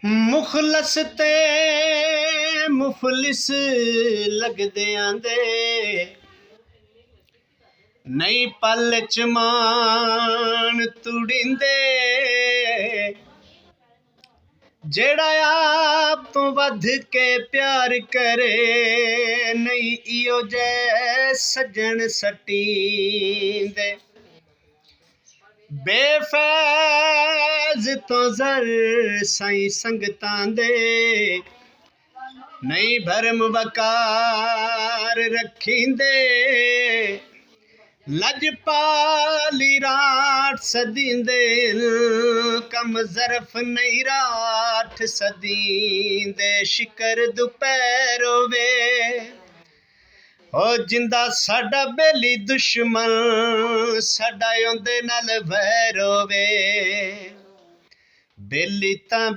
मुखलस ते मुफलिस लगदे आंदे नहीं पल च मान तुड़िंदे जेड़ा आप तो वध के प्यार करे नहीं इयो जै सजन सटींदे बेफैज तो जर साईं संगतां दे नहीं भरम वकार रखींदे लजपाली राठ सदींदे कम ज़रफ नहीं राठ सदींदे शिकर दुपहर वे ओ जिंदा साडा बेली दुश्मन साडा उंदे नाल वैर होवे बेली तां